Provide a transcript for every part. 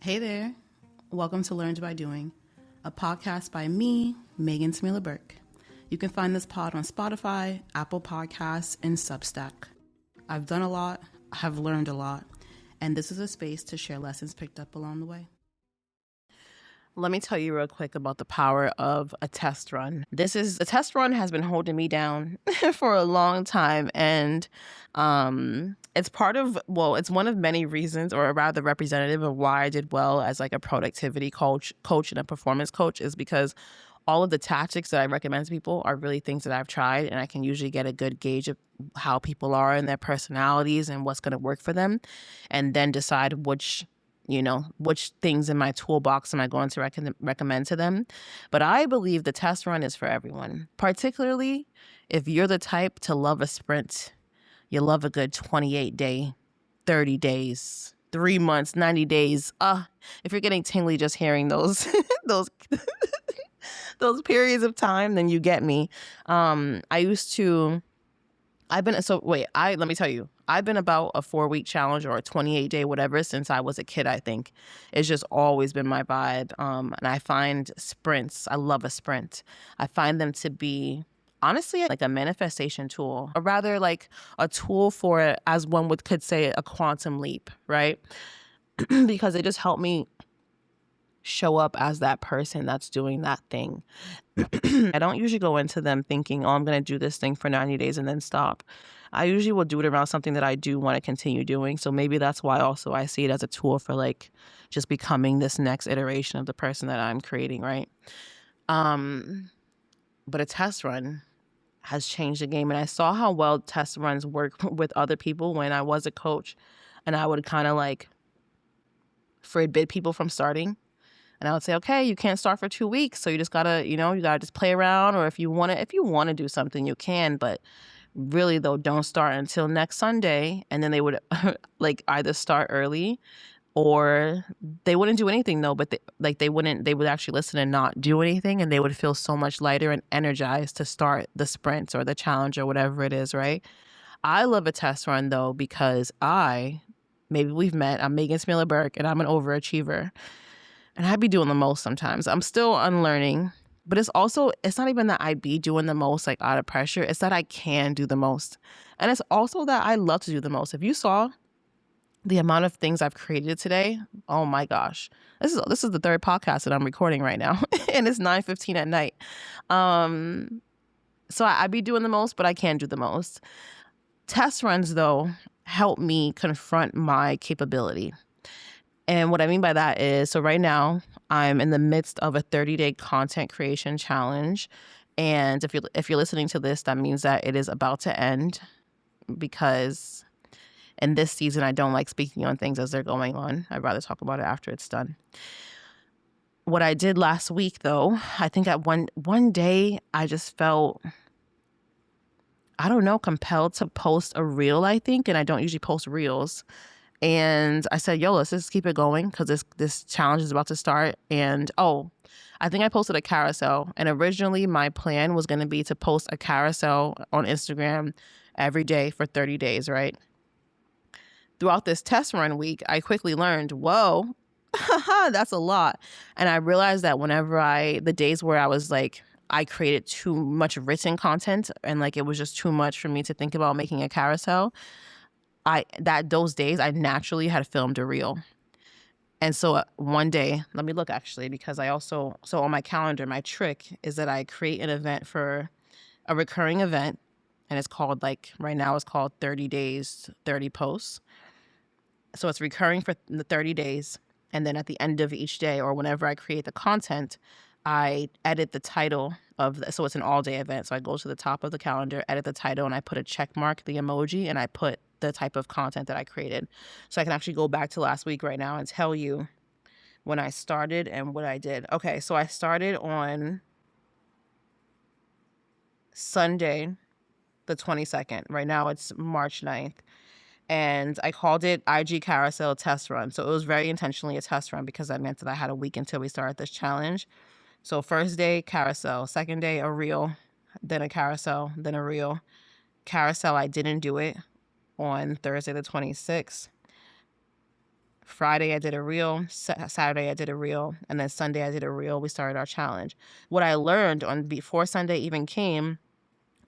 Hey there. Welcome to Learned by Doing, a podcast by me, Megan Smila Burke. You can find this pod on Spotify, Apple Podcasts, and Substack. I've done a lot, have learned a lot, and this is a space to share lessons picked up along the way. Let me tell you real quick about the power of a test run. A test run has been holding me down for a long time. And it's it's one of many reasons, or rather representative of why I did well as like a productivity coach and a performance coach, is because all of the tactics that I recommend to people are really things that I've tried, and I can usually get a good gauge of how people are and their personalities and what's going to work for them, and then decide which things in my toolbox am I going to recommend to them. But I believe the test run is for everyone, particularly if you're the type to love a sprint. You love a good 28-day, 30 days, 3 months, 90 days. If you're getting tingly just hearing those those periods of time, then you get me. Let me tell you, I've been about a 4-week challenge or a 28-day whatever since I was a kid, I think. It's just always been my vibe. And I find sprints, I love a sprint. I find them to be, honestly, like a manifestation tool, or rather like a tool for, as one could say, a quantum leap, right? Because it just helped me show up as that person that's doing that thing. I don't usually go into them thinking, I'm going to do this thing for 90 days and then stop. I usually will do it around something that I do want to continue doing. So maybe that's why also I see it as a tool for like just becoming this next iteration of the person that I'm creating, right? But a test run has changed the game. And I saw how well test runs work with other people when I was a coach, and I would kind of like forbid people from starting. And I would say, okay, you can't start for 2 weeks. So you just gotta, you gotta just play around. Or if you want to do something, you can. But really though, don't start until next Sunday. And then they would like either start early, or they wouldn't do anything though. But they would actually listen and not do anything. And they would feel so much lighter and energized to start the sprints or the challenge or whatever it is, right? I love a test run though, because maybe we've met, I'm Megan Smila Burke, and I'm an overachiever. And I be doing the most sometimes. I'm still unlearning, but it's not even that I be doing the most like out of pressure. It's that I can do the most. And it's also that I love to do the most. If you saw the amount of things I've created today, oh my gosh. This is the third podcast that I'm recording right now, and it's 9:15 at night. So I be doing the most, but I can do the most. Test runs though help me confront my capability. And what I mean by that is, so right now I'm in the midst of a 30-day content creation challenge. And if you're listening to this, that means that it is about to end, because in this season, I don't like speaking on things as they're going on. I'd rather talk about it after it's done. What I did last week though, I think at one day I just felt, I don't know, compelled to post a reel, I think. And I don't usually post reels. And I said, let's just keep it going, because this challenge is about to start. And I think I posted a carousel. And originally my plan was going to be to post a carousel on Instagram every day for 30 days, right? Throughout this test run week, I quickly learned, whoa, that's a lot. And I realized that the days where I was like, I created too much written content and like it was just too much for me to think about making a carousel, those days I naturally had filmed a reel. And so one day, let me look actually, because so on my calendar, my trick is that I create an event for a recurring event, and it's called, like right now it's called 30 days, 30 posts. So it's recurring for the 30 days. And then at the end of each day, or whenever I create the content, I edit the title so it's an all day event. So I go to the top of the calendar, edit the title, and I put a check mark, the emoji, and I put the type of content that I created. So I can actually go back to last week right now and tell you when I started and what I did. Okay, so I started on Sunday, the 22nd. Right now it's March 9th. And I called it IG Carousel Test Run. So it was very intentionally a test run, because that meant that I had a week until we started this challenge. So first day, carousel. Second day, a reel. Then a carousel. Then a reel. Carousel, I didn't do it on Thursday the 26th. Friday, I did a reel. Saturday, I did a reel. And then Sunday, I did a reel. We started our challenge. What I learned before Sunday even came,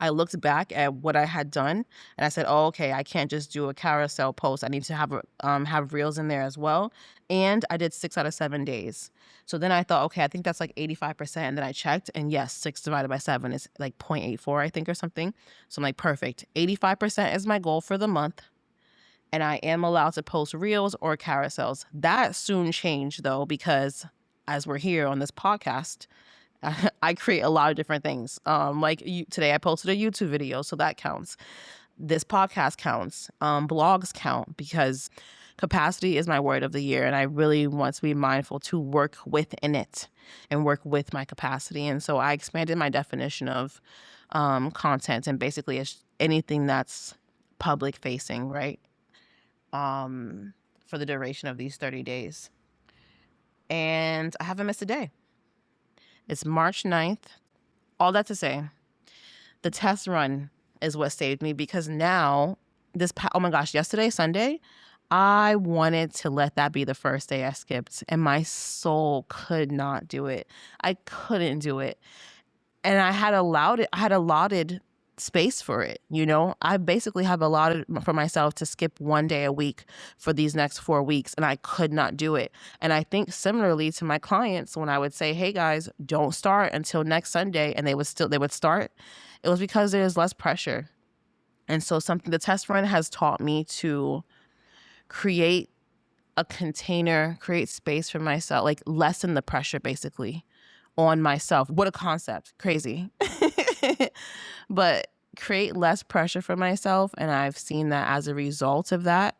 I looked back at what I had done and I said, oh, okay, I can't just do a carousel post. I need to have reels in there as well. And I did 6 out of 7 days. So then I thought, okay, I think that's like 85%. And then I checked, and yes, 6 divided by 7 is like 0.84, I think, or something. So I'm like, perfect. 85% is my goal for the month. And I am allowed to post reels or carousels. That soon changed, though, because as we're here on this podcast, I create a lot of different things. Today I posted a YouTube video, so that counts. This podcast counts. Blogs count, because capacity is my word of the year, and I really want to be mindful to work within it and work with my capacity. And so I expanded my definition of content, and basically it's anything that's public facing, right? For the duration of these 30 days. And I haven't missed a day. It's March 9th. All that to say, the test run is what saved me, because now oh my gosh, yesterday, Sunday, I wanted to let that be the first day I skipped, and my soul could not do it. I couldn't do it. And I had allotted space for it. I basically have allotted for myself to skip 1 day a week for these next 4 weeks, and I could not do it. And I think similarly to my clients, when I would say, hey guys, don't start until next Sunday, and they would start, it was because there's less pressure. And so the test run has taught me to create a container, create space for myself, like lessen the pressure basically on myself. What a concept. Crazy. But create less pressure for myself. And I've seen that as a result of that,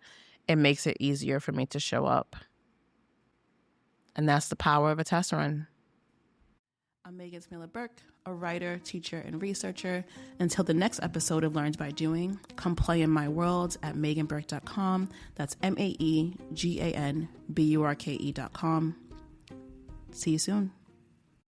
it makes it easier for me to show up. And that's the power of a test run. I'm Megan Smila Burke, a writer, teacher, and researcher. Until the next episode of Learned by Doing, come play in my world at meganburke.com. That's MEGANBURKE.com. See you soon.